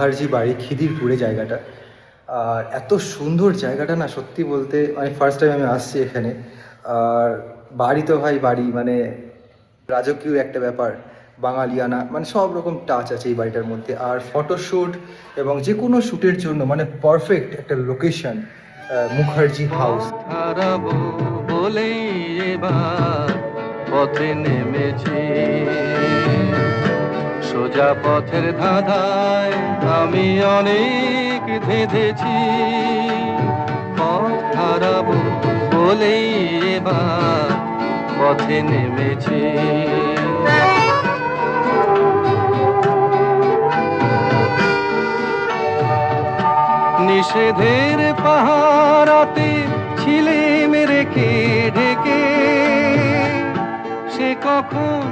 মুখার্জি বাড়ি, খিদিরপুরে জায়গাটা। আর এত সুন্দর জায়গাটা না, সত্যি বলতে মানে ফার্স্ট টাইম আমি আসছি এখানে। আর বাড়ি তো ভাই বাড়ি, মানে রাজকীয় একটা ব্যাপার, বাঙালিয়ানা, মানে সব রকম টাচ আছে এই বাড়িটার মধ্যে। আর ফটোশ্যুট এবং যে কোনো শ্যুটের জন্য মানে পারফেক্ট একটা লোকেশন, মুখার্জি হাউস। হারাবো বলেই এবার পথে নেমেছি, সোজা পথের ধাঁধায় আমি অনেক ধেঁধেছি। পথ হারাবো বলেই এবার পথে নেমেছি। নিষেধের পাহারাতে ছিলে মেরেকে ঢেকে, সে কখন